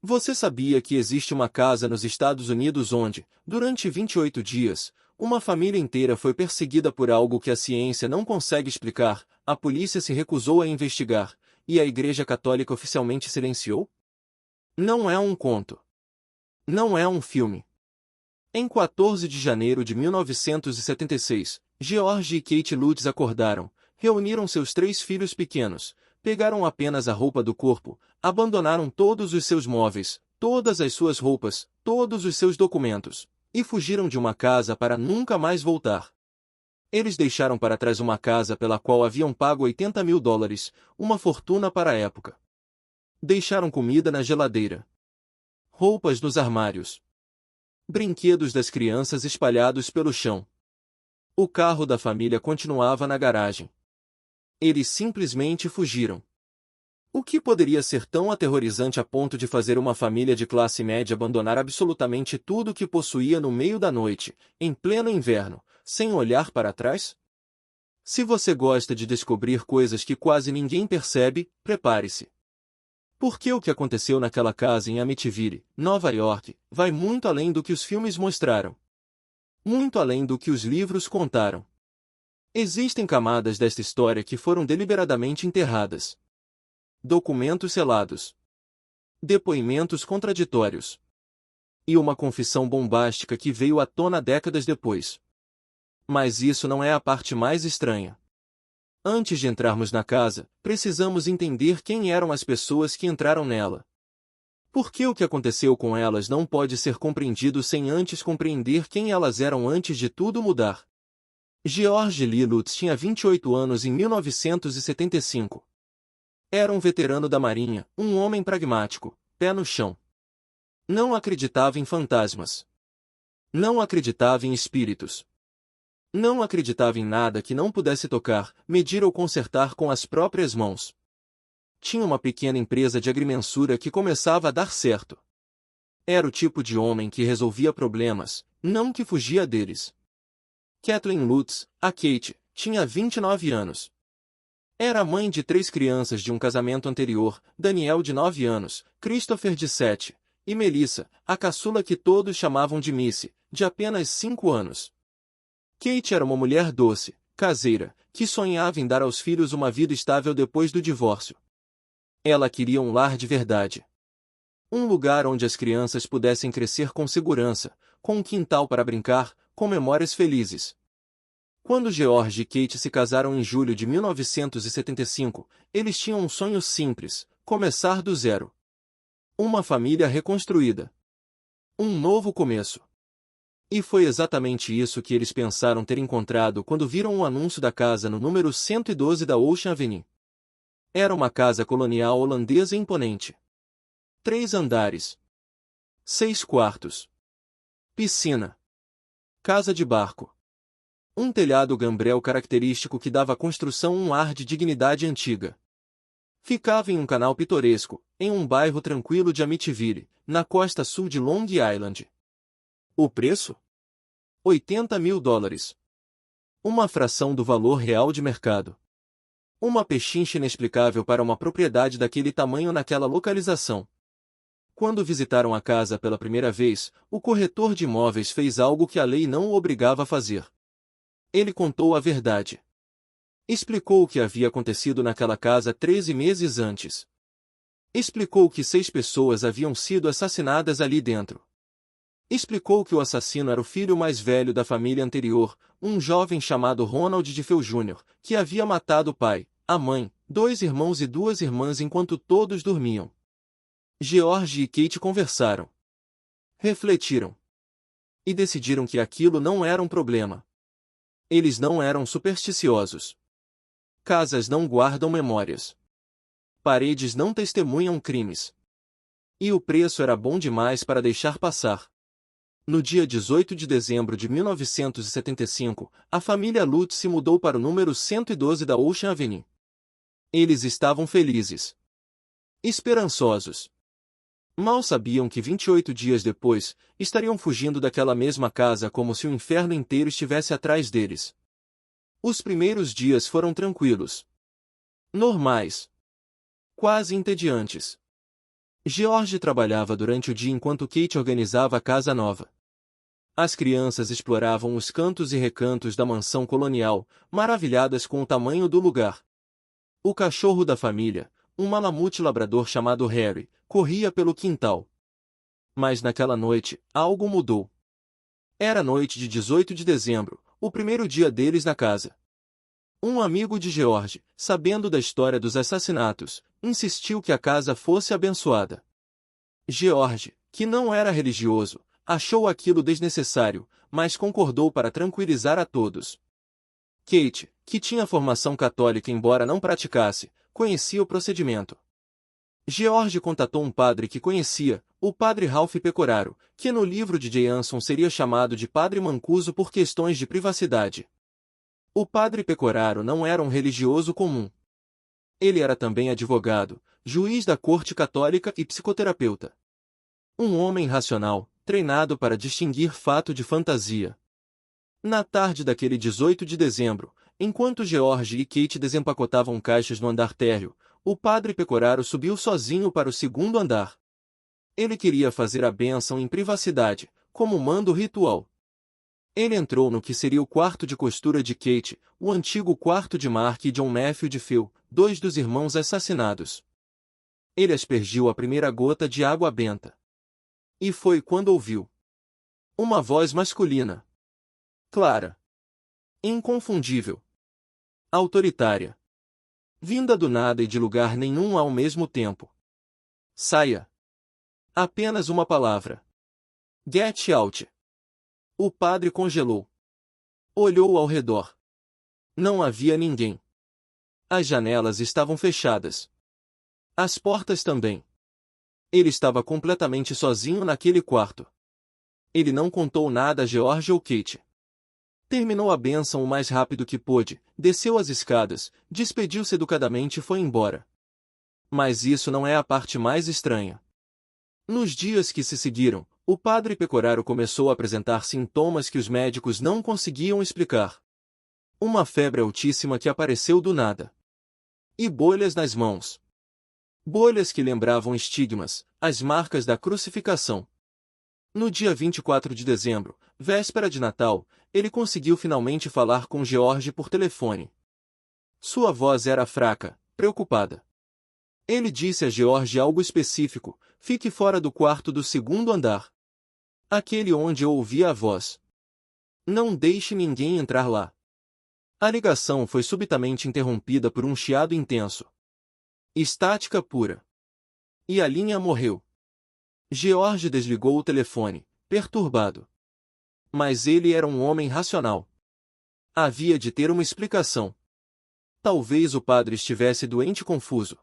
Você sabia que existe uma casa nos Estados Unidos onde, durante 28 dias, uma família inteira foi perseguida por algo que a ciência não consegue explicar, a polícia se recusou a investigar, e a Igreja Católica oficialmente silenciou? Não é um conto. Não é um filme. Em 14 de janeiro de 1976, George e Kate Lutz acordaram, reuniram seus 3 filhos pequenos, pegaram apenas a roupa do corpo, abandonaram todos os seus móveis, todas as suas roupas, todos os seus documentos, e fugiram de uma casa para nunca mais voltar. Eles deixaram para trás uma casa pela qual haviam pago $80.000, uma fortuna para a época. Deixaram comida na geladeira, roupas nos armários, brinquedos das crianças espalhados pelo chão. O carro da família continuava na garagem. Eles simplesmente fugiram. O que poderia ser tão aterrorizante a ponto de fazer uma família de classe média abandonar absolutamente tudo o que possuía no meio da noite, em pleno inverno, sem olhar para trás? Se você gosta de descobrir coisas que quase ninguém percebe, prepare-se. Porque o que aconteceu naquela casa em Amityville, Nova York, vai muito além do que os filmes mostraram. Muito além do que os livros contaram. Existem camadas desta história que foram deliberadamente enterradas. Documentos selados. Depoimentos contraditórios. E uma confissão bombástica que veio à tona décadas depois. Mas isso não é a parte mais estranha. Antes de entrarmos na casa, precisamos entender quem eram as pessoas que entraram nela. Porque o que aconteceu com elas não pode ser compreendido sem antes compreender quem elas eram antes de tudo mudar. George Lee Lutz tinha 28 anos em 1975. Era um veterano da Marinha, um homem pragmático, pé no chão. Não acreditava em fantasmas. Não acreditava em espíritos. Não acreditava em nada que não pudesse tocar, medir ou consertar com as próprias mãos. Tinha uma pequena empresa de agrimensura que começava a dar certo. Era o tipo de homem que resolvia problemas, não que fugia deles. Kathleen Lutz, a Kate, tinha 29 anos. Era mãe de 3 crianças de um casamento anterior, Daniel de 9 anos, Christopher de 7, e Melissa, a caçula que todos chamavam de Missy, de apenas 5 anos. Kate era uma mulher doce, caseira, que sonhava em dar aos filhos uma vida estável depois do divórcio. Ela queria um lar de verdade. Um lugar onde as crianças pudessem crescer com segurança, com um quintal para brincar, com memórias felizes. Quando George e Kate se casaram em julho de 1975, eles tinham um sonho simples: começar do zero. Uma família reconstruída. Um novo começo. E foi exatamente isso que eles pensaram ter encontrado quando viram o anúncio da casa no número 112 da Ocean Avenue. Era uma casa colonial holandesa imponente. 3 andares. 6 quartos. Piscina. Casa de barco. Um telhado gambrel característico que dava à construção um ar de dignidade antiga. Ficava em um canal pitoresco, em um bairro tranquilo de Amityville, na costa sul de Long Island. O preço? $80.000. Uma fração do valor real de mercado. Uma pechincha inexplicável para uma propriedade daquele tamanho naquela localização. Quando visitaram a casa pela primeira vez, o corretor de imóveis fez algo que a lei não o obrigava a fazer. Ele contou a verdade. Explicou o que havia acontecido naquela casa 13 meses antes. Explicou que 6 pessoas haviam sido assassinadas ali dentro. Explicou que o assassino era o filho mais velho da família anterior, um jovem chamado Ronald DeFeo Jr., que havia matado o pai, a mãe, 2 irmãos e 2 irmãs enquanto todos dormiam. George e Kate conversaram. Refletiram. E decidiram que aquilo não era um problema. Eles não eram supersticiosos. Casas não guardam memórias. Paredes não testemunham crimes. E o preço era bom demais para deixar passar. No dia 18 de dezembro de 1975, a família Lutz se mudou para o número 112 da Ocean Avenue. Eles estavam felizes. Esperançosos. Mal sabiam que 28 dias depois, estariam fugindo daquela mesma casa como se o inferno inteiro estivesse atrás deles. Os primeiros dias foram tranquilos. Normais. Quase entediantes. George trabalhava durante o dia enquanto Kate organizava a casa nova. As crianças exploravam os cantos e recantos da mansão colonial, maravilhadas com o tamanho do lugar. O cachorro da família, um malamute labrador chamado Harry, corria pelo quintal. Mas naquela noite, algo mudou. Era noite de 18 de dezembro, o primeiro dia deles na casa. Um amigo de George, sabendo da história dos assassinatos, insistiu que a casa fosse abençoada. George, que não era religioso, achou aquilo desnecessário, mas concordou para tranquilizar a todos. Kate, que tinha formação católica embora não praticasse, conhecia o procedimento. George contatou um padre que conhecia, o padre Ralph Pecoraro, que no livro de Jay Anson seria chamado de Padre Mancuso por questões de privacidade. O padre Pecoraro não era um religioso comum. Ele era também advogado, juiz da corte católica e psicoterapeuta. Um homem racional, treinado para distinguir fato de fantasia. Na tarde daquele 18 de dezembro, enquanto George e Kate desempacotavam caixas no andar térreo, o padre Pecoraro subiu sozinho para o segundo andar. Ele queria fazer a bênção em privacidade, como manda o ritual. Ele entrou no que seria o quarto de costura de Kate, o antigo quarto de Mark e John Matthew de Phil, dois dos irmãos assassinados. Ele aspergiu a primeira gota de água benta. E foi quando ouviu uma voz masculina. Clara. Inconfundível. Autoritária. Vinda do nada e de lugar nenhum ao mesmo tempo. Saia. Apenas uma palavra. Get out. O padre congelou. Olhou ao redor. Não havia ninguém. As janelas estavam fechadas. As portas também. Ele estava completamente sozinho naquele quarto. Ele não contou nada a George ou Kate. Terminou a bênção o mais rápido que pôde, desceu as escadas, despediu-se educadamente e foi embora. Mas isso não é a parte mais estranha. Nos dias que se seguiram, o padre Pecoraro começou a apresentar sintomas que os médicos não conseguiam explicar. Uma febre altíssima que apareceu do nada. E bolhas nas mãos. Bolhas que lembravam estigmas, as marcas da crucificação. No dia 24 de dezembro, véspera de Natal, ele conseguiu finalmente falar com George por telefone. Sua voz era fraca, preocupada. Ele disse a George algo específico: fique fora do quarto do segundo andar. Aquele onde eu ouvia a voz. Não deixe ninguém entrar lá. A ligação foi subitamente interrompida por um chiado intenso. Estática pura. E a linha morreu. George desligou o telefone, perturbado. Mas ele era um homem racional. Havia de ter uma explicação. Talvez o padre estivesse doente e confuso.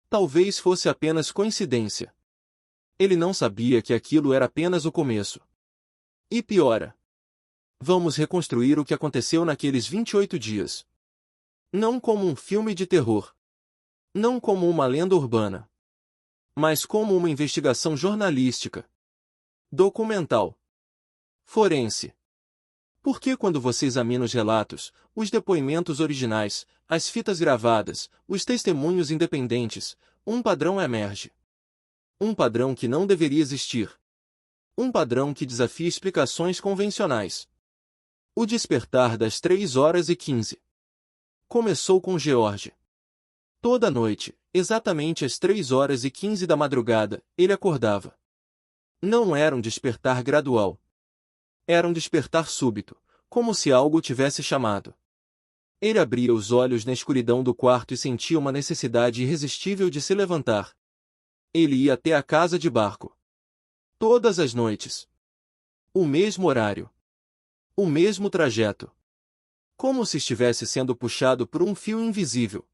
Talvez fosse apenas coincidência. Ele não sabia que aquilo era apenas o começo. E piora. Vamos reconstruir o que aconteceu naqueles 28 dias. Não como um filme de terror. Não como uma lenda urbana. Mas como uma investigação jornalística. Documental. Forense. Porque quando você examina os relatos, os depoimentos originais, as fitas gravadas, os testemunhos independentes, um padrão emerge. Um padrão que não deveria existir. Um padrão que desafia explicações convencionais. O despertar das 3h15. Começou com George. Toda noite, exatamente às 3h15 da madrugada, ele acordava. Não era um despertar gradual. Era um despertar súbito, como se algo o tivesse chamado. Ele abria os olhos na escuridão do quarto e sentia uma necessidade irresistível de se levantar. Ele ia até a casa de barco. Todas as noites. O mesmo horário. O mesmo trajeto. Como se estivesse sendo puxado por um fio invisível.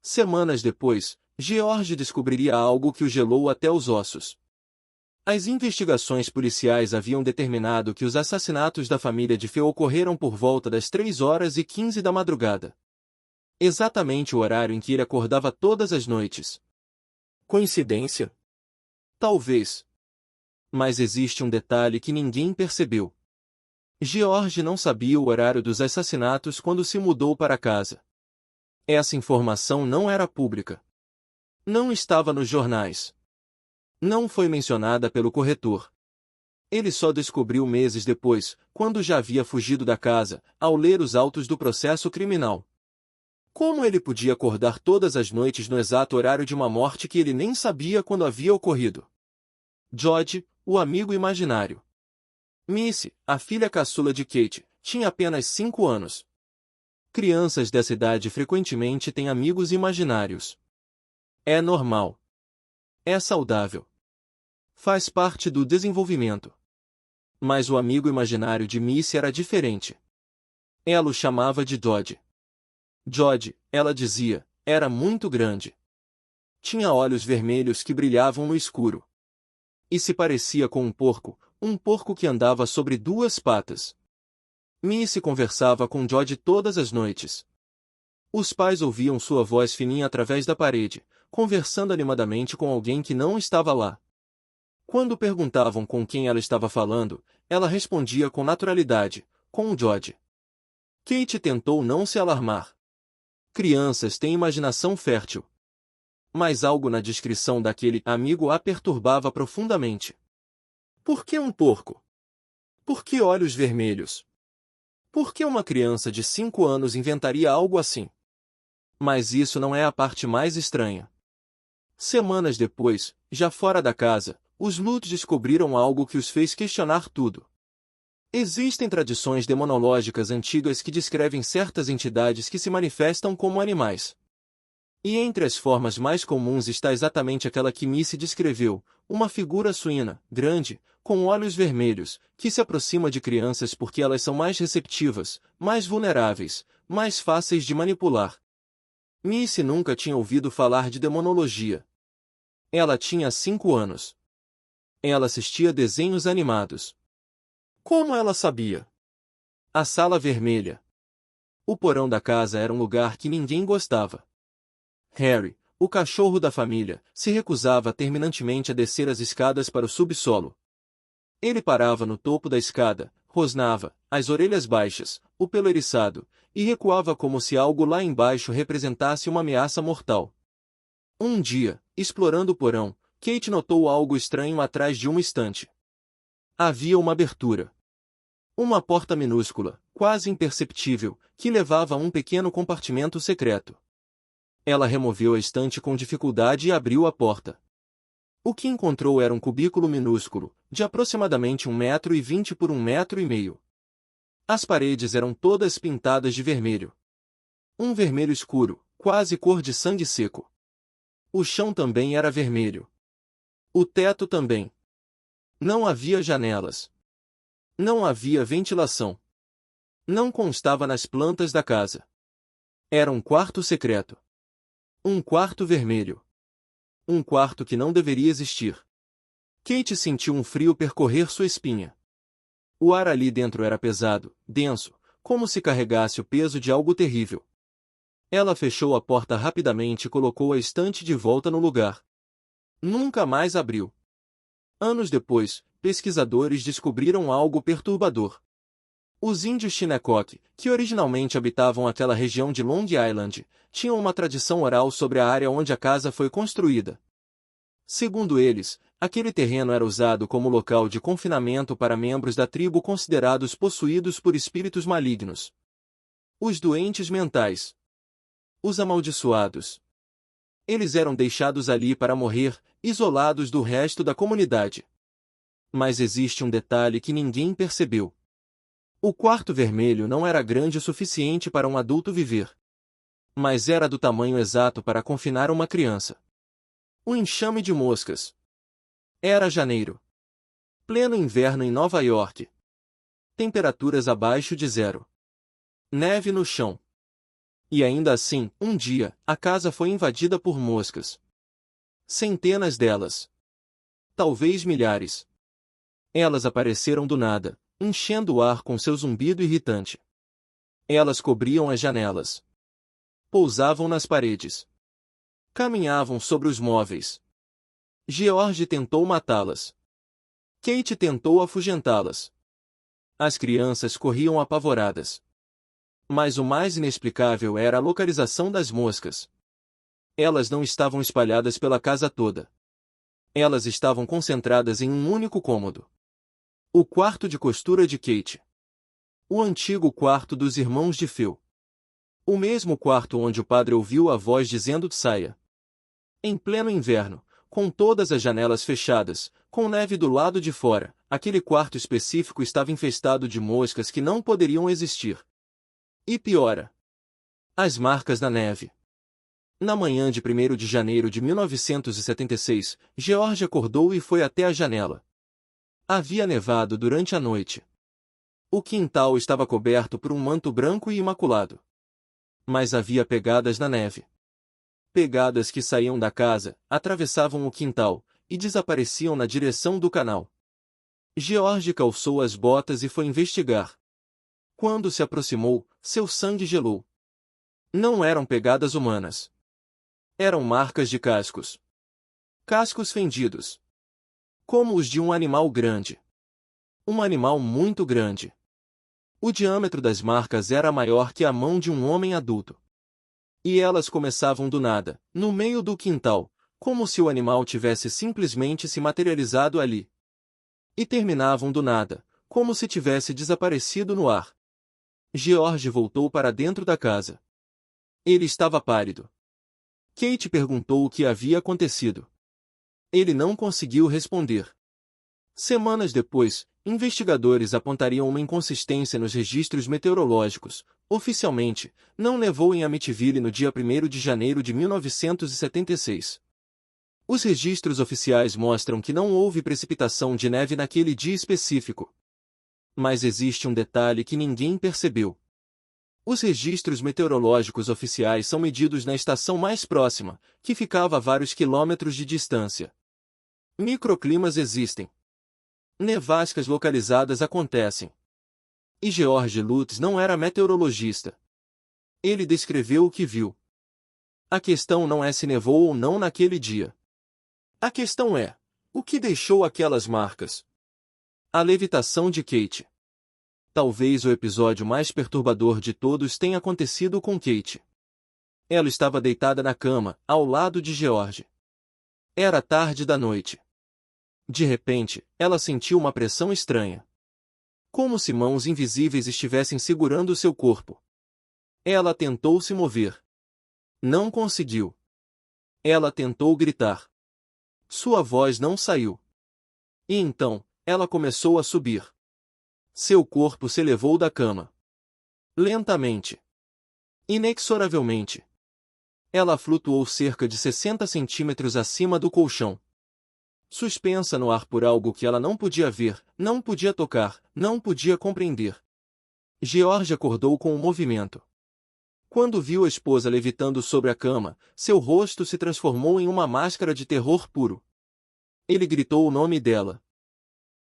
Semanas depois, George descobriria algo que o gelou até os ossos. As investigações policiais haviam determinado que os assassinatos da família de Feu ocorreram por volta das 3h15 da madrugada. Exatamente o horário em que ele acordava todas as noites. Coincidência? Talvez. Mas existe um detalhe que ninguém percebeu. George não sabia o horário dos assassinatos quando se mudou para casa. Essa informação não era pública. Não estava nos jornais. Não foi mencionada pelo corretor. Ele só descobriu meses depois, quando já havia fugido da casa, ao ler os autos do processo criminal. Como ele podia acordar todas as noites no exato horário de uma morte que ele nem sabia quando havia ocorrido? George, o amigo imaginário. Missy, a filha caçula de Kate, tinha apenas 5 anos. Crianças dessa idade frequentemente têm amigos imaginários. É normal. É saudável. Faz parte do desenvolvimento. Mas o amigo imaginário de Missy era diferente. Ela o chamava de Dodge. Dodge, ela dizia, era muito grande. Tinha olhos vermelhos que brilhavam no escuro. E se parecia com um porco que andava sobre 2 patas. Missy conversava com Dodge todas as noites. Os pais ouviam sua voz fininha através da parede, conversando animadamente com alguém que não estava lá. Quando perguntavam com quem ela estava falando, ela respondia com naturalidade, com o Dodge. Kate tentou não se alarmar. Crianças têm imaginação fértil. Mas algo na descrição daquele amigo a perturbava profundamente. Por que um porco? Por que olhos vermelhos? Por que uma criança de 5 anos inventaria algo assim? Mas isso não é a parte mais estranha. Semanas depois, já fora da casa, os Lutz descobriram algo que os fez questionar tudo. Existem tradições demonológicas antigas que descrevem certas entidades que se manifestam como animais. E entre as formas mais comuns está exatamente aquela que Missy descreveu, uma figura suína, grande, com olhos vermelhos, que se aproxima de crianças porque elas são mais receptivas, mais vulneráveis, mais fáceis de manipular. Missy nunca tinha ouvido falar de demonologia. Ela tinha 5 anos. Ela assistia desenhos animados. Como ela sabia? A sala vermelha. O porão da casa era um lugar que ninguém gostava. Harry, o cachorro da família, se recusava terminantemente a descer as escadas para o subsolo. Ele parava no topo da escada, rosnava, as orelhas baixas, o pelo eriçado, e recuava como se algo lá embaixo representasse uma ameaça mortal. Um dia, explorando o porão, Kate notou algo estranho atrás de uma estante. Havia uma abertura. Uma porta minúscula, quase imperceptível, que levava a um pequeno compartimento secreto. Ela removeu a estante com dificuldade e abriu a porta. O que encontrou era um cubículo minúsculo, de aproximadamente 1,20 m por 1,5 m. As paredes eram todas pintadas de vermelho. Um vermelho escuro, quase cor de sangue seco. O chão também era vermelho. O teto também. Não havia janelas. Não havia ventilação. Não constava nas plantas da casa. Era um quarto secreto. Um quarto vermelho. Um quarto que não deveria existir. Kate sentiu um frio percorrer sua espinha. O ar ali dentro era pesado, denso, como se carregasse o peso de algo terrível. Ela fechou a porta rapidamente e colocou a estante de volta no lugar. Nunca mais abriu. Anos depois, pesquisadores descobriram algo perturbador. Os índios Shinnecock, que originalmente habitavam aquela região de Long Island, tinham uma tradição oral sobre a área onde a casa foi construída. Segundo eles, aquele terreno era usado como local de confinamento para membros da tribo considerados possuídos por espíritos malignos. Os doentes mentais. Os amaldiçoados. Eles eram deixados ali para morrer, isolados do resto da comunidade. Mas existe um detalhe que ninguém percebeu. O quarto vermelho não era grande o suficiente para um adulto viver. Mas era do tamanho exato para confinar uma criança. Um enxame de moscas. Era janeiro. Pleno inverno em Nova York. Temperaturas abaixo de 0. Neve no chão. E ainda assim, um dia, a casa foi invadida por moscas. Centenas delas. Talvez milhares. Elas apareceram do nada, enchendo o ar com seu zumbido irritante. Elas cobriam as janelas. Pousavam nas paredes. Caminhavam sobre os móveis. George tentou matá-las. Kate tentou afugentá-las. As crianças corriam apavoradas. Mas o mais inexplicável era a localização das moscas. Elas não estavam espalhadas pela casa toda. Elas estavam concentradas em um único cômodo. O quarto de costura de Kate. O antigo quarto dos irmãos de Phil. O mesmo quarto onde o padre ouviu a voz dizendo saia. Em pleno inverno, com todas as janelas fechadas, com neve do lado de fora, aquele quarto específico estava infestado de moscas que não poderiam existir. E piora. As marcas da neve. Na manhã de 1º de janeiro de 1976, George acordou e foi até a janela. Havia nevado durante a noite. O quintal estava coberto por um manto branco e imaculado. Mas havia pegadas na neve. Pegadas que saíam da casa, atravessavam o quintal, e desapareciam na direção do canal. George calçou as botas e foi investigar. Quando se aproximou, seu sangue gelou. Não eram pegadas humanas. Eram marcas de cascos. Cascos fendidos. Como os de um animal grande. Um animal muito grande. O diâmetro das marcas era maior que a mão de um homem adulto. E elas começavam do nada, no meio do quintal, como se o animal tivesse simplesmente se materializado ali. E terminavam do nada, como se tivesse desaparecido no ar. George voltou para dentro da casa. Ele estava pálido. Kate perguntou o que havia acontecido. Ele não conseguiu responder. Semanas depois, investigadores apontariam uma inconsistência nos registros meteorológicos. Oficialmente, não nevou em Amityville no dia 1º de janeiro de 1976. Os registros oficiais mostram que não houve precipitação de neve naquele dia específico. Mas existe um detalhe que ninguém percebeu. Os registros meteorológicos oficiais são medidos na estação mais próxima, que ficava a vários quilômetros de distância. Microclimas existem. Nevascas localizadas acontecem. E George Lutz não era meteorologista. Ele descreveu o que viu. A questão não é se nevou ou não naquele dia. A questão é, o que deixou aquelas marcas? A levitação de Kate. Talvez o episódio mais perturbador de todos tenha acontecido com Kate. Ela estava deitada na cama, ao lado de George. Era tarde da noite. De repente, ela sentiu uma pressão estranha. Como se mãos invisíveis estivessem segurando seu corpo. Ela tentou se mover. Não conseguiu. Ela tentou gritar. Sua voz não saiu. E então, ela começou a subir. Seu corpo se elevou da cama. Lentamente. Inexoravelmente. Ela flutuou cerca de 60 centímetros acima do colchão. Suspensa no ar por algo que ela não podia ver, não podia tocar, não podia compreender. George acordou com o movimento. Quando viu a esposa levitando sobre a cama, seu rosto se transformou em uma máscara de terror puro. Ele gritou o nome dela.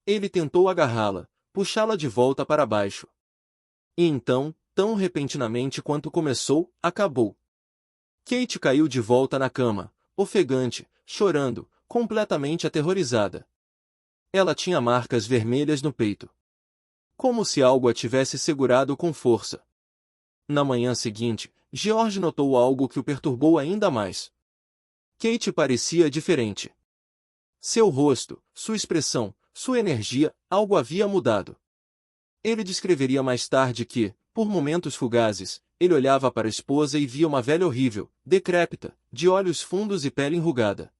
Ele tentou agarrá-la, puxá-la de volta para baixo. E então, tão repentinamente quanto começou, acabou. Kate caiu de volta na cama, ofegante, chorando, completamente aterrorizada. Ela tinha marcas vermelhas no peito. Como se algo a tivesse segurado com força. Na manhã seguinte, George notou algo que o perturbou ainda mais. Kate parecia diferente. Seu rosto, sua expressão, sua energia, algo havia mudado. Ele descreveria mais tarde que, por momentos fugazes, ele olhava para a esposa e via uma velha horrível, decrépita, de olhos fundos e pele enrugada.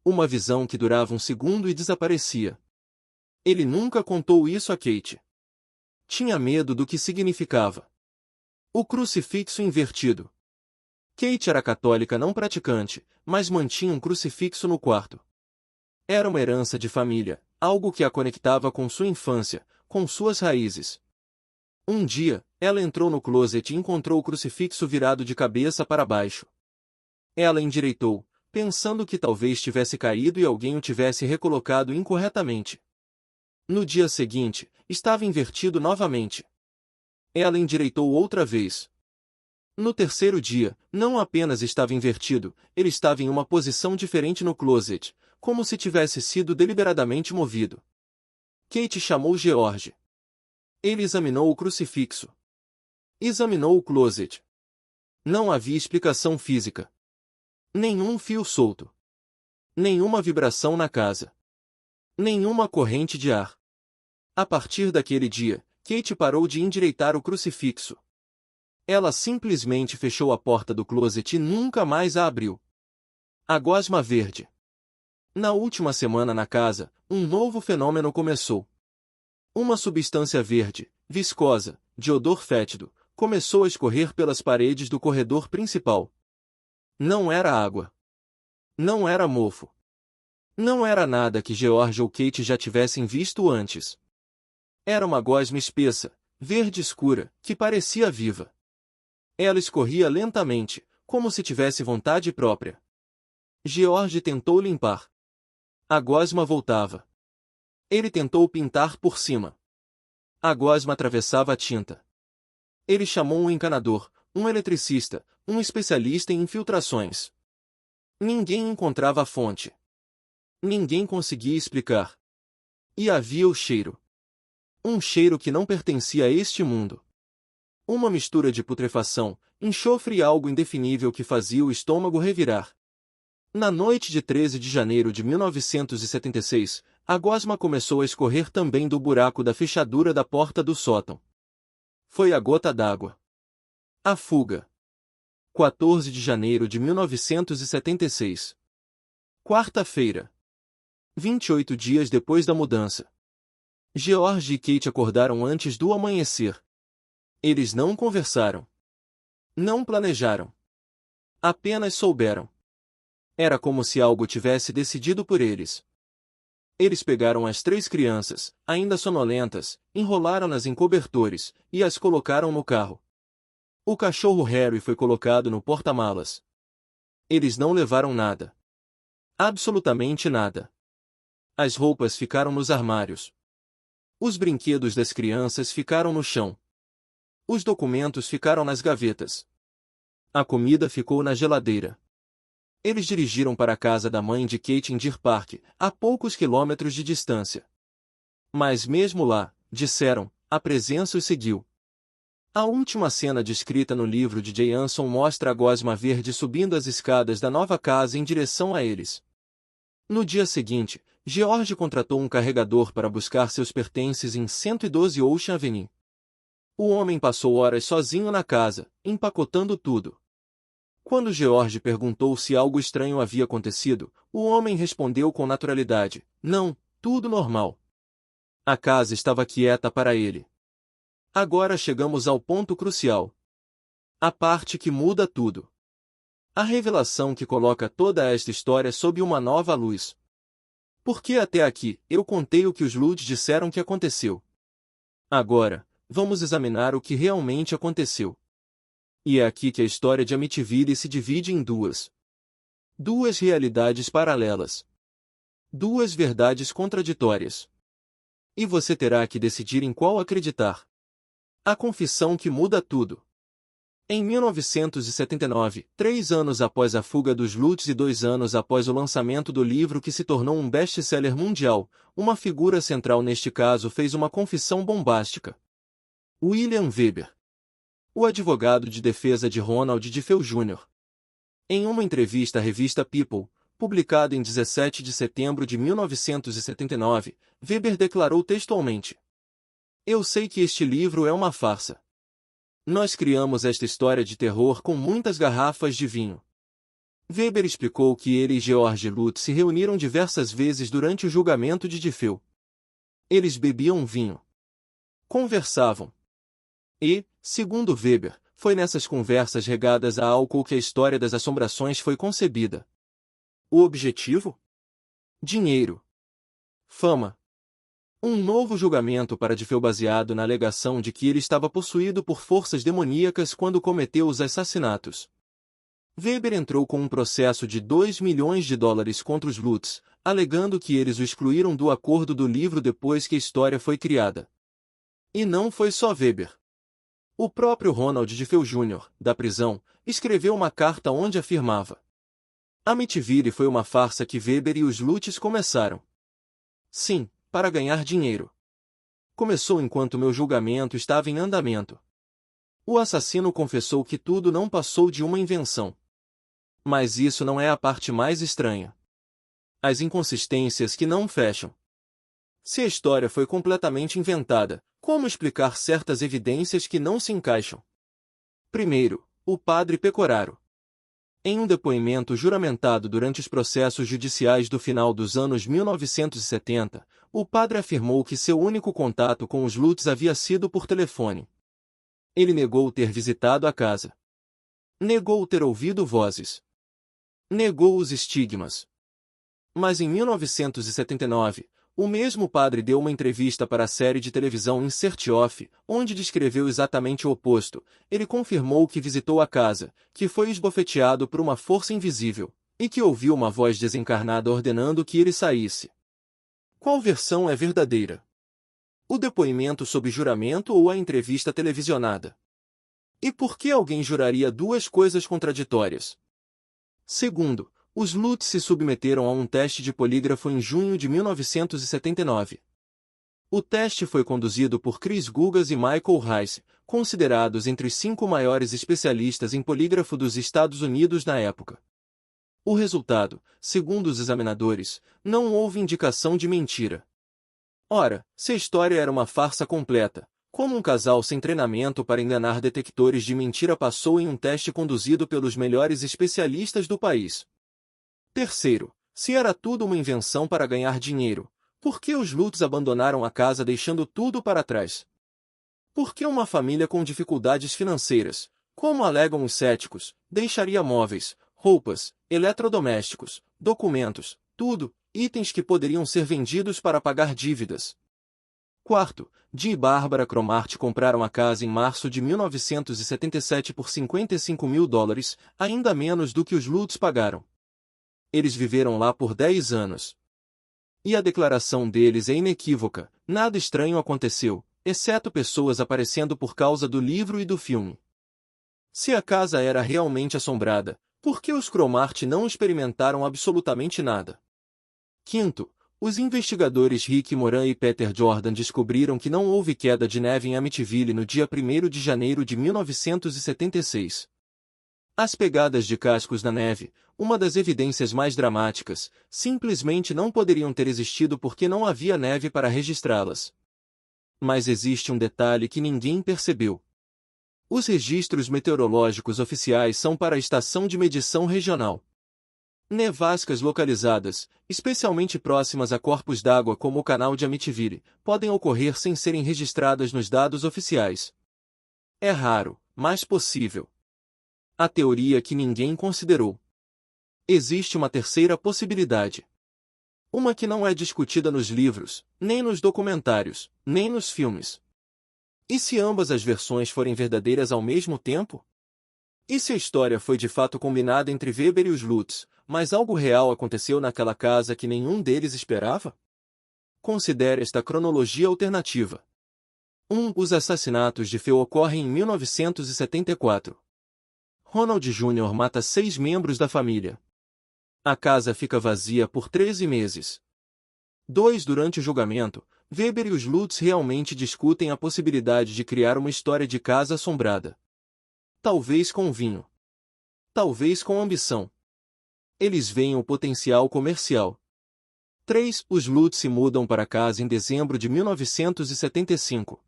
Uma visão que durava um segundo e desaparecia. Ele nunca contou isso a Kate. Tinha medo do que significava. O crucifixo invertido. Kate era católica não praticante, mas mantinha um crucifixo no quarto. Era uma herança de família, algo que a conectava com sua infância, com suas raízes. Um dia, ela entrou no closet e encontrou o crucifixo virado de cabeça para baixo. Ela endireitou, pensando que talvez tivesse caído e alguém o tivesse recolocado incorretamente. No dia seguinte, estava invertido novamente. Ela endireitou outra vez. No terceiro dia, não apenas estava invertido, ele estava em uma posição diferente no closet, como se tivesse sido deliberadamente movido. Kate chamou George. Ele examinou o crucifixo. Examinou o closet. Não havia explicação física. Nenhum fio solto. Nenhuma vibração na casa. Nenhuma corrente de ar. A partir daquele dia, Kate parou de endireitar o crucifixo. Ela simplesmente fechou a porta do closet e nunca mais a abriu. A gosma verde. Na última semana na casa, um novo fenômeno começou. Uma substância verde, viscosa, de odor fétido, começou a escorrer pelas paredes do corredor principal. Não era água. Não era mofo. Não era nada que George ou Kate já tivessem visto antes. Era uma gosma espessa, verde escura, que parecia viva. Ela escorria lentamente, como se tivesse vontade própria. George tentou limpar. A gosma voltava. Ele tentou pintar por cima. A gosma atravessava a tinta. Ele chamou um encanador, um eletricista, um especialista em infiltrações. Ninguém encontrava a fonte. Ninguém conseguia explicar. E havia o cheiro. Um cheiro que não pertencia a este mundo. Uma mistura de putrefação, enxofre e algo indefinível que fazia o estômago revirar. Na noite de 13 de janeiro de 1976, a gosma começou a escorrer também do buraco da fechadura da porta do sótão. Foi a gota d'água. A fuga. 14 de janeiro de 1976. Quarta-feira. 28 dias depois da mudança. George e Kate acordaram antes do amanhecer. Eles não conversaram. Não planejaram. Apenas souberam. Era como se algo tivesse decidido por eles. Eles pegaram as 3 crianças, ainda sonolentas, enrolaram-nas em cobertores, e as colocaram no carro. O cachorro Harry foi colocado no porta-malas. Eles não levaram nada. Absolutamente nada. As roupas ficaram nos armários. Os brinquedos das crianças ficaram no chão. Os documentos ficaram nas gavetas. A comida ficou na geladeira. Eles dirigiram para a casa da mãe de Kate em Deer Park, a poucos quilômetros de distância. Mas mesmo lá, disseram, a presença os seguiu. A última cena descrita no livro de Jay Anson mostra a gosma verde subindo as escadas da nova casa em direção a eles. No dia seguinte, George contratou um carregador para buscar seus pertences em 112 Ocean Avenue. O homem passou horas sozinho na casa, empacotando tudo. Quando George perguntou se algo estranho havia acontecido, o homem respondeu com naturalidade, não, tudo normal. A casa estava quieta para ele. Agora chegamos ao ponto crucial. A parte que muda tudo. A revelação que coloca toda esta história sob uma nova luz. Porque até aqui, eu contei o que os Lutz disseram que aconteceu. Agora, vamos examinar o que realmente aconteceu. E é aqui que a história de Amityville se divide em duas. Duas realidades paralelas. Duas verdades contraditórias. E você terá que decidir em qual acreditar. A confissão que muda tudo. Em 1979, 3 anos após a fuga dos Lutz e 2 anos após o lançamento do livro que se tornou um best-seller mundial, uma figura central neste caso fez uma confissão bombástica. William Weber. O advogado de defesa de Ronald DeFeo Jr. Em uma entrevista à revista People, publicada em 17 de setembro de 1979, Weber declarou textualmente: "Eu sei que este livro é uma farsa. Nós criamos esta história de terror com muitas garrafas de vinho." Weber explicou que ele e George Lutz se reuniram diversas vezes durante o julgamento de DeFeo. Eles bebiam vinho. Conversavam. E, segundo Weber, foi nessas conversas regadas a álcool que a história das assombrações foi concebida. O objetivo? Dinheiro. Fama. Um novo julgamento para DeFeo baseado na alegação de que ele estava possuído por forças demoníacas quando cometeu os assassinatos. Weber entrou com um processo de $2 milhões contra os Lutz, alegando que eles o excluíram do acordo do livro depois que a história foi criada. E não foi só Weber. O próprio Ronald DeFeo Jr., da prisão, escreveu uma carta onde afirmava: "Amityville foi uma farsa que Weber e os Lutz começaram. Sim, para ganhar dinheiro. Começou enquanto meu julgamento estava em andamento. O assassino confessou que tudo não passou de uma invenção. Mas isso não é a parte mais estranha. As inconsistências que não fecham. Se a história foi completamente inventada, como explicar certas evidências que não se encaixam? Primeiro, o padre Pecoraro. Em um depoimento juramentado durante os processos judiciais do final dos anos 1970, o padre afirmou que seu único contato com os Lutz havia sido por telefone. Ele negou ter visitado a casa. Negou ter ouvido vozes. Negou os estigmas. Mas em 1979, o mesmo padre deu uma entrevista para a série de televisão Insert Off, onde descreveu exatamente o oposto. Ele confirmou que visitou a casa, que foi esbofeteado por uma força invisível, e que ouviu uma voz desencarnada ordenando que ele saísse. Qual versão é verdadeira? O depoimento sob juramento ou a entrevista televisionada? E por que alguém juraria duas coisas contraditórias? Segundo, os Lutz se submeteram a um teste de polígrafo em junho de 1979. O teste foi conduzido por Chris Gugas e Michael Rice, considerados entre os 5 maiores especialistas em polígrafo dos Estados Unidos na época. O resultado, segundo os examinadores, não houve indicação de mentira. Ora, se a história era uma farsa completa, como um casal sem treinamento para enganar detectores de mentira passou em um teste conduzido pelos melhores especialistas do país? Terceiro, se era tudo uma invenção para ganhar dinheiro, por que os Lutz abandonaram a casa deixando tudo para trás? Por que uma família com dificuldades financeiras, como alegam os céticos, deixaria móveis, roupas, eletrodomésticos, documentos, tudo, itens que poderiam ser vendidos para pagar dívidas? Quarto, Jim e Barbara Cromartie compraram a casa em março de 1977 por $55.000, ainda menos do que os Lutz pagaram. Eles viveram lá por 10 anos. E a declaração deles é inequívoca: nada estranho aconteceu, exceto pessoas aparecendo por causa do livro e do filme. Se a casa era realmente assombrada, por que os Cromartie não experimentaram absolutamente nada? Quinto, os investigadores Rick Moran e Peter Jordan descobriram que não houve queda de neve em Amityville no dia 1º de janeiro de 1976. As pegadas de cascos na neve, uma das evidências mais dramáticas, simplesmente não poderiam ter existido porque não havia neve para registrá-las. Mas existe um detalhe que ninguém percebeu. Os registros meteorológicos oficiais são para a estação de medição regional. Nevascas localizadas, especialmente próximas a corpos d'água como o canal de Amityville, podem ocorrer sem serem registradas nos dados oficiais. É raro, mas possível. A teoria que ninguém considerou. Existe uma terceira possibilidade. Uma que não é discutida nos livros, nem nos documentários, nem nos filmes. E se ambas as versões forem verdadeiras ao mesmo tempo? E se a história foi de fato combinada entre Weber e os Lutz, mas algo real aconteceu naquela casa que nenhum deles esperava? Considere esta cronologia alternativa. 1. Os assassinatos de Phil ocorrem em 1974. Ronald Jr. mata 6 membros da família. A casa fica vazia por 13 meses. 2. Durante o julgamento, Weber e os Lutz realmente discutem a possibilidade de criar uma história de casa assombrada. Talvez com vinho. Talvez com ambição. Eles veem o potencial comercial. 3. Os Lutz se mudam para casa em dezembro de 1975.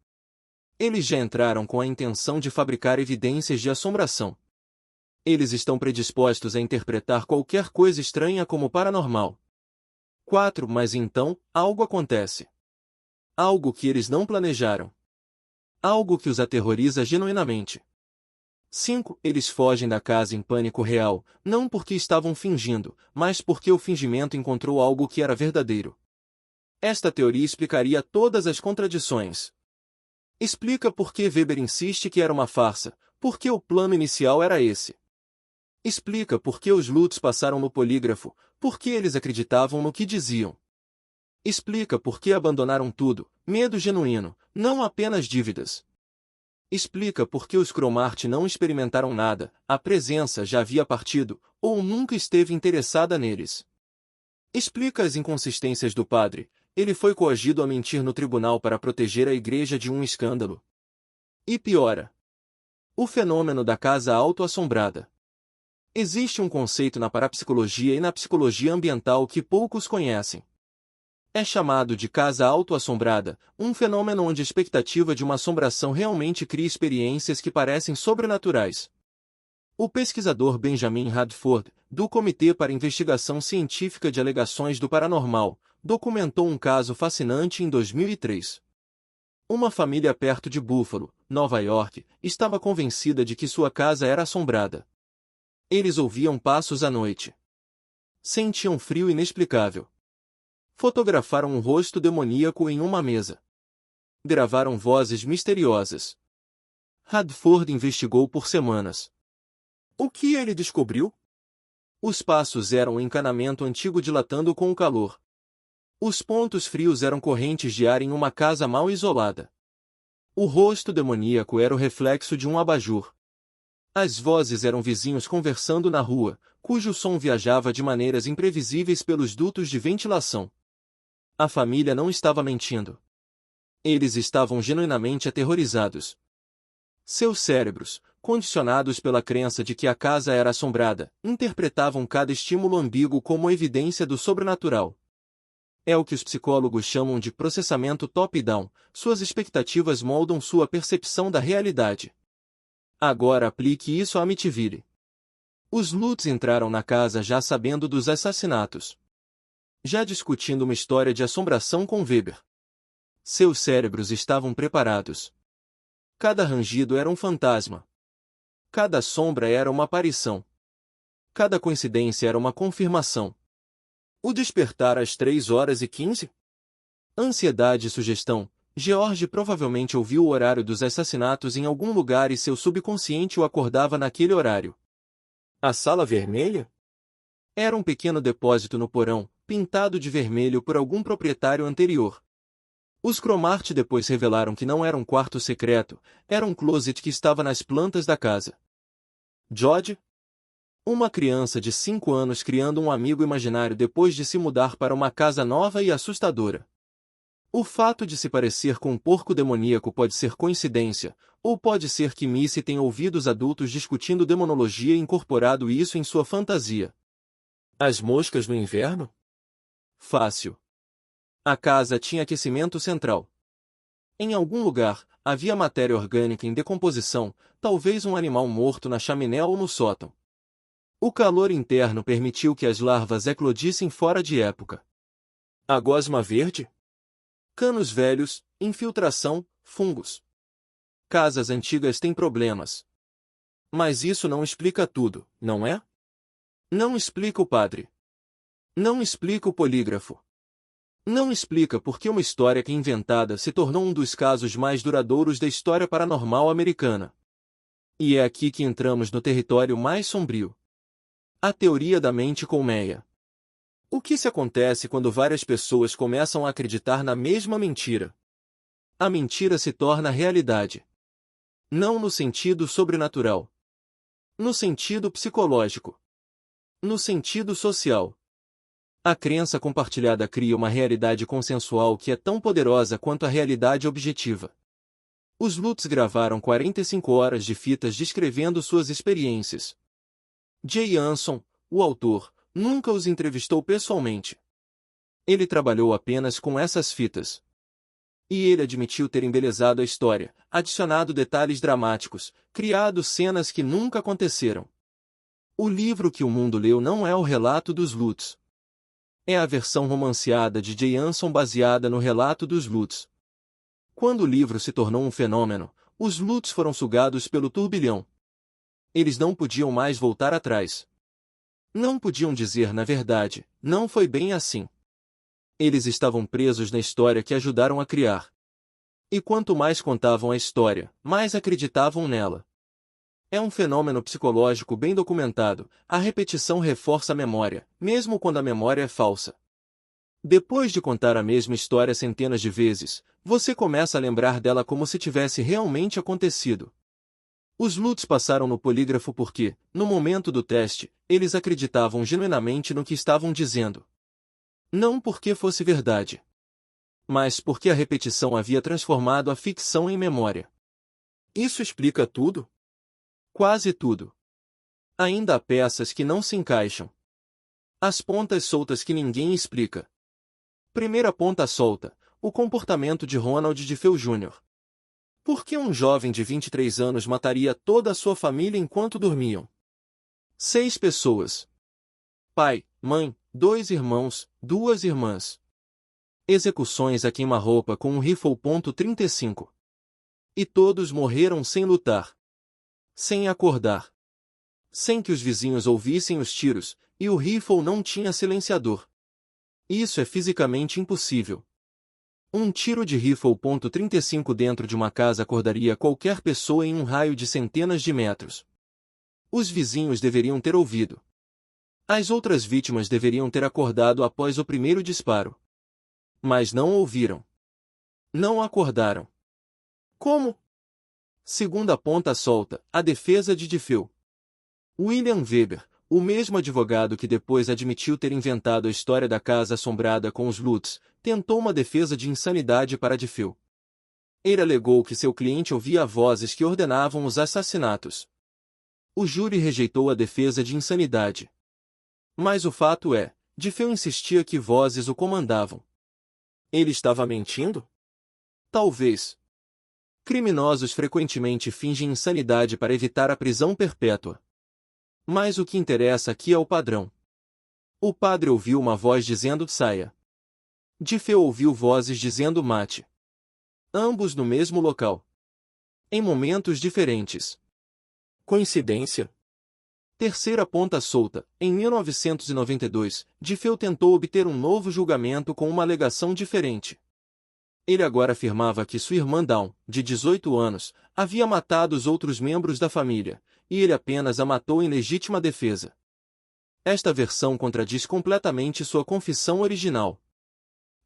Eles já entraram com a intenção de fabricar evidências de assombração. Eles estão predispostos a interpretar qualquer coisa estranha como paranormal. 4. Mas então, algo acontece. Algo que eles não planejaram. Algo que os aterroriza genuinamente. 5. Eles fogem da casa em pânico real, não porque estavam fingindo, mas porque o fingimento encontrou algo que era verdadeiro. Esta teoria explicaria todas as contradições. Explica por que Weber insiste que era uma farsa, porque o plano inicial era esse. Explica por que os Lutz passaram no polígrafo, porque eles acreditavam no que diziam. Explica por que abandonaram tudo, medo genuíno, não apenas dívidas. Explica por que os Cromartie não experimentaram nada, a presença já havia partido, ou nunca esteve interessada neles. Explica as inconsistências do padre, ele foi coagido a mentir no tribunal para proteger a igreja de um escândalo. E piora. O fenômeno da casa auto-assombrada. Existe um conceito na parapsicologia e na psicologia ambiental que poucos conhecem. É chamado de casa autoassombrada, um fenômeno onde a expectativa de uma assombração realmente cria experiências que parecem sobrenaturais. O pesquisador Benjamin Radford, do Comitê para Investigação Científica de Alegações do Paranormal, documentou um caso fascinante em 2003. Uma família perto de Buffalo, Nova York, estava convencida de que sua casa era assombrada. Eles ouviam passos à noite. Sentiam frio inexplicável. Fotografaram um rosto demoníaco em uma mesa. Gravaram vozes misteriosas. Radford investigou por semanas. O que ele descobriu? Os passos eram um encanamento antigo dilatando com o calor. Os pontos frios eram correntes de ar em uma casa mal isolada. O rosto demoníaco era o reflexo de um abajur. As vozes eram vizinhos conversando na rua, cujo som viajava de maneiras imprevisíveis pelos dutos de ventilação. A família não estava mentindo. Eles estavam genuinamente aterrorizados. Seus cérebros, condicionados pela crença de que a casa era assombrada, interpretavam cada estímulo ambíguo como evidência do sobrenatural. É o que os psicólogos chamam de processamento top-down, suas expectativas moldam sua percepção da realidade. Agora aplique isso a Amityville. Os Lutz entraram na casa já sabendo dos assassinatos. Já discutindo uma história de assombração com Weber. Seus cérebros estavam preparados. Cada rangido era um fantasma. Cada sombra era uma aparição. Cada coincidência era uma confirmação. O despertar às 3h15? Ansiedade e sugestão. George provavelmente ouviu o horário dos assassinatos em algum lugar e seu subconsciente o acordava naquele horário. A sala vermelha? Era um pequeno depósito no porão, pintado de vermelho por algum proprietário anterior. Os Cromart depois revelaram que não era um quarto secreto, era um closet que estava nas plantas da casa. George? Uma criança de 5 anos criando um amigo imaginário depois de se mudar para uma casa nova e assustadora. O fato de se parecer com um porco demoníaco pode ser coincidência, ou pode ser que Missy tenha ouvido os adultos discutindo demonologia e incorporado isso em sua fantasia. As moscas no inverno? Fácil. A casa tinha aquecimento central. Em algum lugar, havia matéria orgânica em decomposição, talvez um animal morto na chaminé ou no sótão. O calor interno permitiu que as larvas eclodissem fora de época. A gosma verde? Canos velhos, infiltração, fungos. Casas antigas têm problemas. Mas isso não explica tudo, não é? Não explica o padre. Não explica o polígrafo. Não explica por que uma história que inventada se tornou um dos casos mais duradouros da história paranormal americana. E é aqui que entramos no território mais sombrio. A teoria da mente colmeia. O que se acontece quando várias pessoas começam a acreditar na mesma mentira? A mentira se torna realidade. Não no sentido sobrenatural. No sentido psicológico. No sentido social. A crença compartilhada cria uma realidade consensual que é tão poderosa quanto a realidade objetiva. Os Lutz gravaram 45 horas de fitas descrevendo suas experiências. Jay Anson, o autor, nunca os entrevistou pessoalmente. Ele trabalhou apenas com essas fitas. E ele admitiu ter embelezado a história, adicionado detalhes dramáticos, criado cenas que nunca aconteceram. O livro que o mundo leu não é o relato dos Lutz. É a versão romanceada de Jay Anson baseada no relato dos Lutz. Quando o livro se tornou um fenômeno, os Lutz foram sugados pelo turbilhão. Eles não podiam mais voltar atrás. Não podiam dizer na verdade, não foi bem assim. Eles estavam presos na história que ajudaram a criar. E quanto mais contavam a história, mais acreditavam nela. É um fenômeno psicológico bem documentado, a repetição reforça a memória, mesmo quando a memória é falsa. Depois de contar a mesma história centenas de vezes, você começa a lembrar dela como se tivesse realmente acontecido. Os Lutz passaram no polígrafo porque, no momento do teste, eles acreditavam genuinamente no que estavam dizendo. Não porque fosse verdade, mas porque a repetição havia transformado a ficção em memória. Isso explica tudo? Quase tudo. Ainda há peças que não se encaixam. As pontas soltas que ninguém explica. Primeira ponta solta: o comportamento de Ronald DeFeo Jr. Por que um jovem de 23 anos mataria toda a sua família enquanto dormiam? 6 pessoas. Pai, mãe, 2 irmãos, 2 irmãs. Execuções a queima-roupa com um rifle .35. E todos morreram sem lutar. Sem acordar. Sem que os vizinhos ouvissem os tiros, e o rifle não tinha silenciador. Isso é fisicamente impossível. Um tiro de rifle .35 dentro de uma casa acordaria qualquer pessoa em um raio de centenas de metros. Os vizinhos deveriam ter ouvido. As outras vítimas deveriam ter acordado após o primeiro disparo. Mas não ouviram. Não acordaram. Como? Segunda ponta solta: a defesa de DeFeo. William Weber, o mesmo advogado que depois admitiu ter inventado a história da casa assombrada com os Lutz, tentou uma defesa de insanidade para DeFeo. Ele alegou que seu cliente ouvia vozes que ordenavam os assassinatos. O júri rejeitou a defesa de insanidade. Mas o fato é, DeFeo insistia que vozes o comandavam. Ele estava mentindo? Talvez. Criminosos frequentemente fingem insanidade para evitar a prisão perpétua. Mas o que interessa aqui é o padrão. O padre ouviu uma voz dizendo saia. DeFeo ouviu vozes dizendo mate. Ambos no mesmo local. Em momentos diferentes. Coincidência? Terceira ponta solta: em 1992, DeFeo tentou obter um novo julgamento com uma alegação diferente. Ele agora afirmava que sua irmã Dawn, de 18 anos, havia matado os outros membros da família, e ele apenas a matou em legítima defesa. Esta versão contradiz completamente sua confissão original.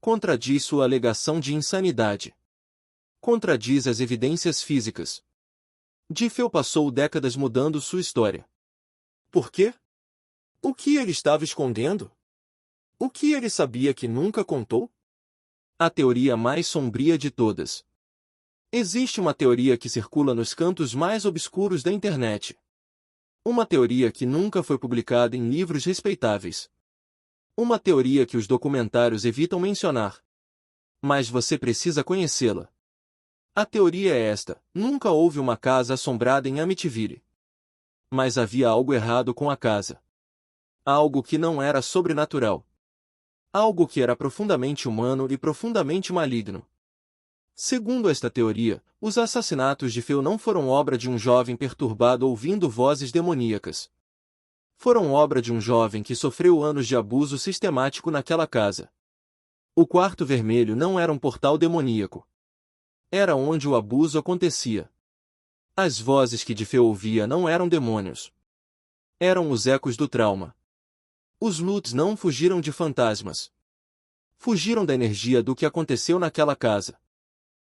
Contradiz sua alegação de insanidade. Contradiz as evidências físicas. DeFeo passou décadas mudando sua história. Por quê? O que ele estava escondendo? O que ele sabia que nunca contou? A teoria mais sombria de todas. Existe uma teoria que circula nos cantos mais obscuros da internet. Uma teoria que nunca foi publicada em livros respeitáveis. Uma teoria que os documentários evitam mencionar. Mas você precisa conhecê-la. A teoria é esta: nunca houve uma casa assombrada em Amityville. Mas havia algo errado com a casa. Algo que não era sobrenatural. Algo que era profundamente humano e profundamente maligno. Segundo esta teoria, os assassinatos de DeFeo não foram obra de um jovem perturbado ouvindo vozes demoníacas. Foram obra de um jovem que sofreu anos de abuso sistemático naquela casa. O quarto vermelho não era um portal demoníaco. Era onde o abuso acontecia. As vozes que DeFeo ouvia não eram demônios. Eram os ecos do trauma. Os Lutz não fugiram de fantasmas. Fugiram da energia do que aconteceu naquela casa.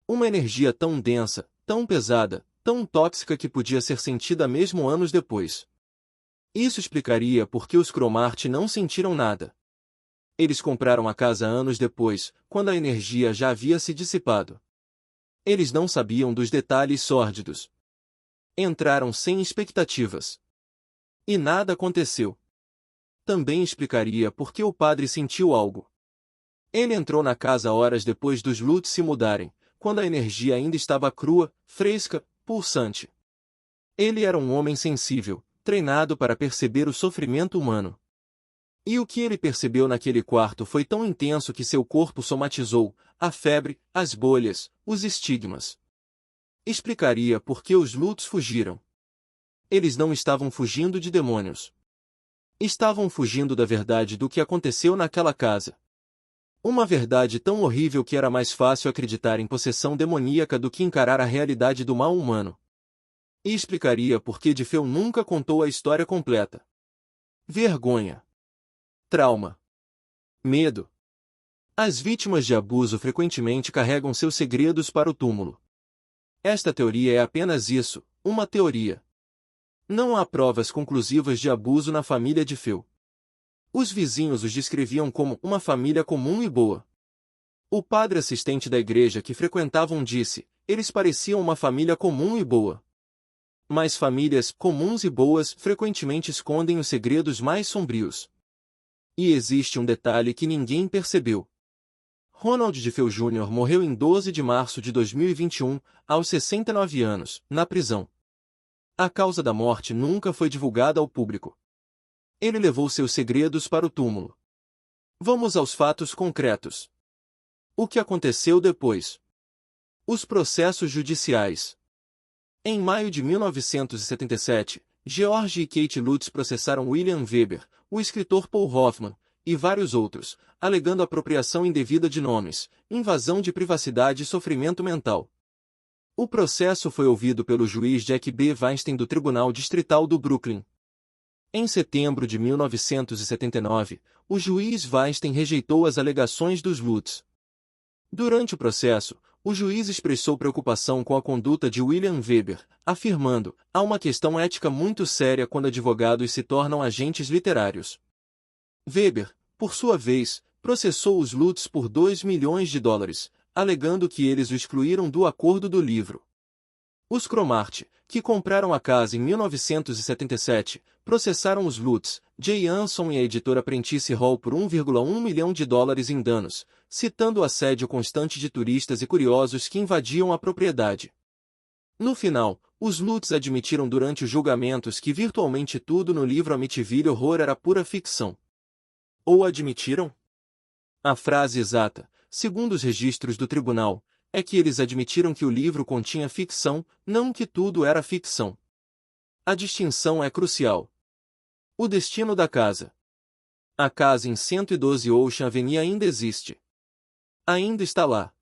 Uma energia tão densa, tão pesada, tão tóxica que podia ser sentida mesmo anos depois. Isso explicaria por que os Cromartie não sentiram nada. Eles compraram a casa anos depois, quando a energia já havia se dissipado. Eles não sabiam dos detalhes sórdidos. Entraram sem expectativas. E nada aconteceu. Também explicaria por que o padre sentiu algo. Ele entrou na casa horas depois dos Lutz se mudarem, quando a energia ainda estava crua, fresca, pulsante. Ele era um homem sensível, treinado para perceber o sofrimento humano. E o que ele percebeu naquele quarto foi tão intenso que seu corpo somatizou: a febre, as bolhas, os estigmas. Explicaria por que os Lutz fugiram. Eles não estavam fugindo de demônios. Estavam fugindo da verdade do que aconteceu naquela casa. Uma verdade tão horrível que era mais fácil acreditar em possessão demoníaca do que encarar a realidade do mal humano. E explicaria por que DeFeo nunca contou a história completa. Vergonha. Trauma. Medo. As vítimas de abuso frequentemente carregam seus segredos para o túmulo. Esta teoria é apenas isso, uma teoria. Não há provas conclusivas de abuso na família DeFeo. Os vizinhos os descreviam como uma família comum e boa. O padre assistente da igreja que frequentavam disse: eles pareciam uma família comum e boa. Mas famílias comuns e boas frequentemente escondem os segredos mais sombrios. E existe um detalhe que ninguém percebeu. Ronald DeFeo Jr. morreu em 12 de março de 2021, aos 69 anos, na prisão. A causa da morte nunca foi divulgada ao público. Ele levou seus segredos para o túmulo. Vamos aos fatos concretos. O que aconteceu depois? Os processos judiciais. Em maio de 1977, George e Kate Lutz processaram William Weber, o escritor Paul Hoffman, e vários outros, alegando apropriação indevida de nomes, invasão de privacidade e sofrimento mental. O processo foi ouvido pelo juiz Jack B. Weinstein do Tribunal Distrital do Brooklyn. Em setembro de 1979, o juiz Weinstein rejeitou as alegações dos Lutz. Durante o processo, o juiz expressou preocupação com a conduta de William Weber, afirmando: há uma questão ética muito séria quando advogados se tornam agentes literários. Weber, por sua vez, processou os Lutz por $2 milhões, alegando que eles o excluíram do acordo do livro. Os Cromartie, que compraram a casa em 1977, processaram os Lutz, Jay Anson e a editora Prentice Hall por $1,1 milhão em danos, citando o assédio constante de turistas e curiosos que invadiam a propriedade. No final, os Lutz admitiram durante os julgamentos que virtualmente tudo no livro Amityville Horror era pura ficção. Ou admitiram? A frase exata, segundo os registros do tribunal, é que eles admitiram que o livro continha ficção, não que tudo era ficção. A distinção é crucial. O destino da casa. A casa em 112 Ocean Avenue ainda existe. Ainda está lá.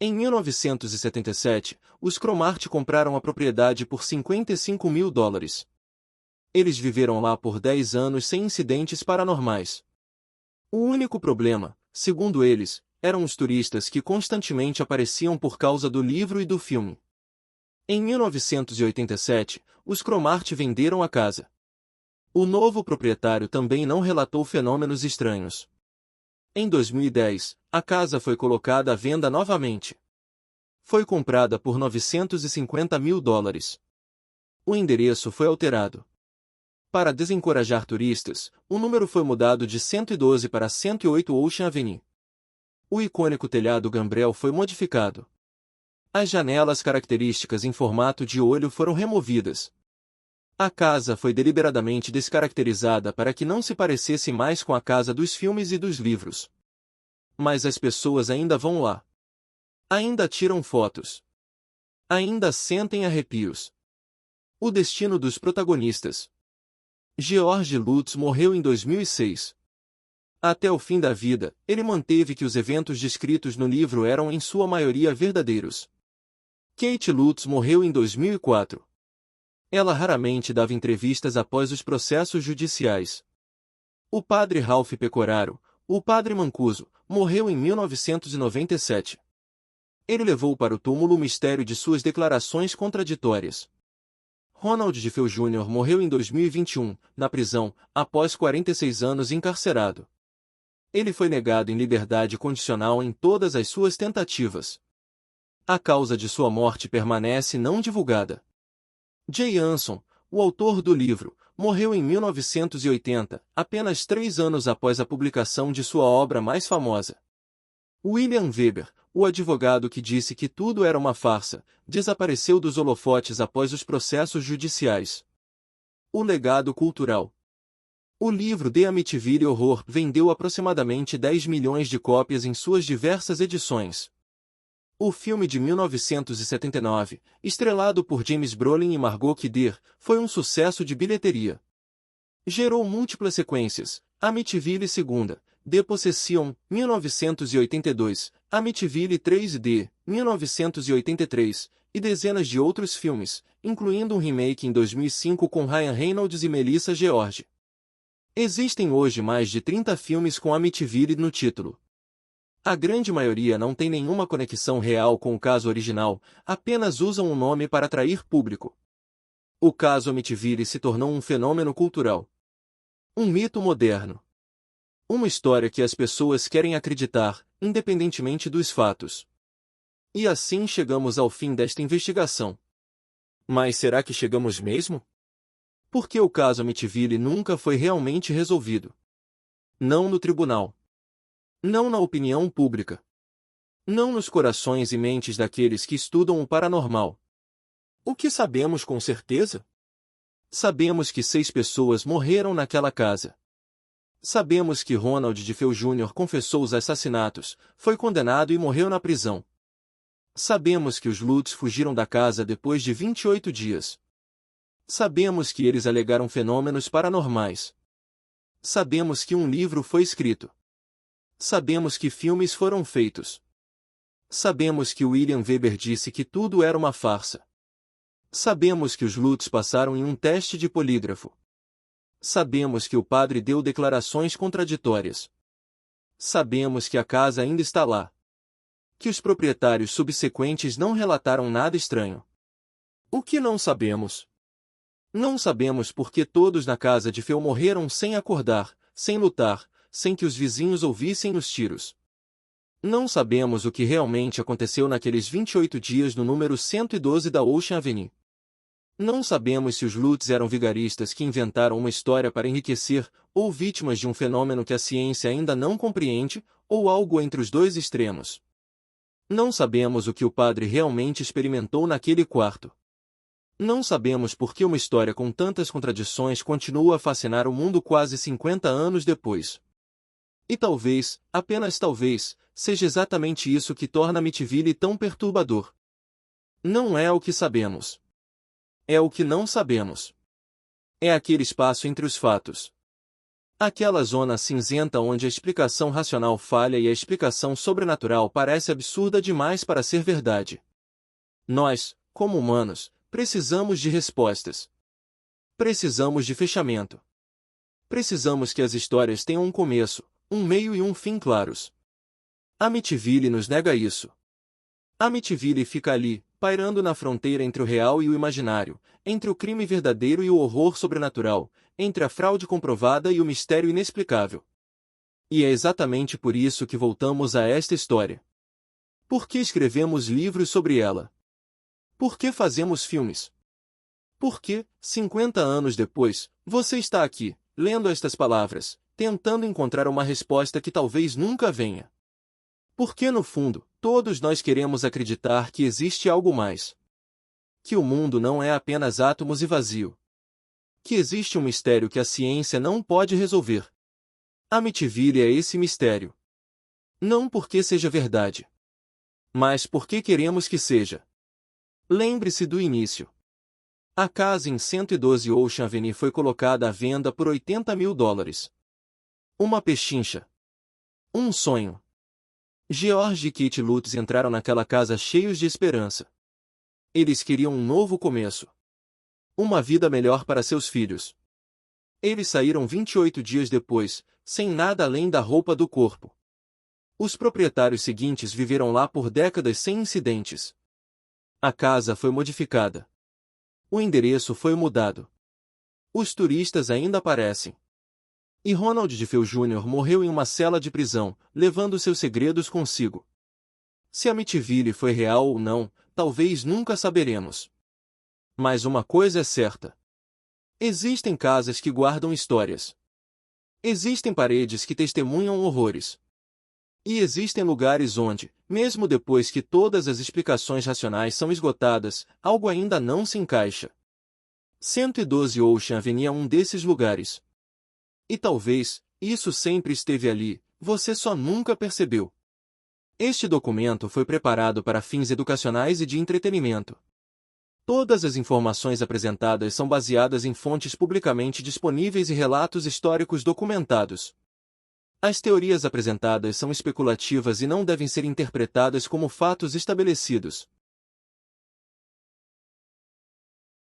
Em 1977, os Cromartie compraram a propriedade por $55 mil. Eles viveram lá por 10 anos sem incidentes paranormais. O único problema, segundo eles, eram os turistas que constantemente apareciam por causa do livro e do filme. Em 1987, os Cromartie venderam a casa. O novo proprietário também não relatou fenômenos estranhos. Em 2010, a casa foi colocada à venda novamente. Foi comprada por $950 mil. O endereço foi alterado. Para desencorajar turistas, o número foi mudado de 112 para 108 Ocean Avenue. O icônico telhado gambrel foi modificado. As janelas características em formato de olho foram removidas. A casa foi deliberadamente descaracterizada para que não se parecesse mais com a casa dos filmes e dos livros. Mas as pessoas ainda vão lá. Ainda tiram fotos. Ainda sentem arrepios. O destino dos protagonistas. George Lutz morreu em 2006. Até o fim da vida, ele manteve que os eventos descritos no livro eram em sua maioria verdadeiros. Kate Lutz morreu em 2004. Ela raramente dava entrevistas após os processos judiciais. O padre Ralph Pecoraro, o padre Mancuso, morreu em 1997. Ele levou para o túmulo o mistério de suas declarações contraditórias. Ronald DeFeo Jr. morreu em 2021, na prisão, após 46 anos encarcerado. Ele foi negado em liberdade condicional em todas as suas tentativas. A causa de sua morte permanece não divulgada. Jay Anson, o autor do livro, morreu em 1980, apenas 3 anos após a publicação de sua obra mais famosa. William Weber, o advogado que disse que tudo era uma farsa, desapareceu dos holofotes após os processos judiciais. O legado cultural. O livro The Amityville Horror vendeu aproximadamente 10 milhões de cópias em suas diversas edições. O filme de 1979, estrelado por James Brolin e Margot Kidder, foi um sucesso de bilheteria. Gerou múltiplas sequências: Amityville 2, The Possession, 1982, Amityville 3D, 1983, e dezenas de outros filmes, incluindo um remake em 2005 com Ryan Reynolds e Melissa George. Existem hoje mais de 30 filmes com Amityville no título. A grande maioria não tem nenhuma conexão real com o caso original, apenas usam o nome para atrair público. O caso Amityville se tornou um fenômeno cultural. Um mito moderno. Uma história que as pessoas querem acreditar, independentemente dos fatos. E assim chegamos ao fim desta investigação. Mas será que chegamos mesmo? Por que o caso Amityville nunca foi realmente resolvido? Não no tribunal. Não na opinião pública. Não nos corações e mentes daqueles que estudam o paranormal. O que sabemos com certeza? Sabemos que 6 pessoas morreram naquela casa. Sabemos que Ronald DeFeo Jr. confessou os assassinatos, foi condenado e morreu na prisão. Sabemos que os Lutz fugiram da casa depois de 28 dias. Sabemos que eles alegaram fenômenos paranormais. Sabemos que um livro foi escrito. Sabemos que filmes foram feitos. Sabemos que William Weber disse que tudo era uma farsa. Sabemos que os Lutz passaram em um teste de polígrafo. Sabemos que o padre deu declarações contraditórias. Sabemos que a casa ainda está lá. Que os proprietários subsequentes não relataram nada estranho. O que não sabemos? Não sabemos por que todos na casa de Feu morreram sem acordar, sem lutar, sem que os vizinhos ouvissem os tiros. Não sabemos o que realmente aconteceu naqueles 28 dias no número 112 da Ocean Avenue. Não sabemos se os Lutz eram vigaristas que inventaram uma história para enriquecer, ou vítimas de um fenômeno que a ciência ainda não compreende, ou algo entre os dois extremos. Não sabemos o que o padre realmente experimentou naquele quarto. Não sabemos por que uma história com tantas contradições continua a fascinar o mundo quase 50 anos depois. E talvez, apenas talvez, seja exatamente isso que torna Amityville tão perturbador. Não é o que sabemos. É o que não sabemos. É aquele espaço entre os fatos. Aquela zona cinzenta onde a explicação racional falha e a explicação sobrenatural parece absurda demais para ser verdade. Nós, como humanos, precisamos de respostas. Precisamos de fechamento. Precisamos que as histórias tenham um começo, um meio e um fim claros. Amityville nos nega isso. Amityville fica ali, pairando na fronteira entre o real e o imaginário, entre o crime verdadeiro e o horror sobrenatural, entre a fraude comprovada e o mistério inexplicável. E é exatamente por isso que voltamos a esta história. Por que escrevemos livros sobre ela? Por que fazemos filmes? Por que, 50 anos depois, você está aqui, lendo estas palavras, tentando encontrar uma resposta que talvez nunca venha? Porque no fundo, todos nós queremos acreditar que existe algo mais. Que o mundo não é apenas átomos e vazio. Que existe um mistério que a ciência não pode resolver. Amityville é esse mistério. Não porque seja verdade, mas porque queremos que seja. Lembre-se do início. A casa em 112 Ocean Avenue foi colocada à venda por $80 mil. Uma pechincha. Um sonho. George e Kate Lutz entraram naquela casa cheios de esperança. Eles queriam um novo começo. Uma vida melhor para seus filhos. Eles saíram 28 dias depois, sem nada além da roupa do corpo. Os proprietários seguintes viveram lá por décadas sem incidentes. A casa foi modificada. O endereço foi mudado. Os turistas ainda aparecem. E Ronald DeFeo Jr. morreu em uma cela de prisão, levando seus segredos consigo. Se Amityville foi real ou não, talvez nunca saberemos. Mas uma coisa é certa. Existem casas que guardam histórias. Existem paredes que testemunham horrores. E existem lugares onde, mesmo depois que todas as explicações racionais são esgotadas, algo ainda não se encaixa. 112 Ocean Avenue é um desses lugares. E talvez, isso sempre esteve ali, você só nunca percebeu. Este documento foi preparado para fins educacionais e de entretenimento. Todas as informações apresentadas são baseadas em fontes publicamente disponíveis e relatos históricos documentados. As teorias apresentadas são especulativas e não devem ser interpretadas como fatos estabelecidos.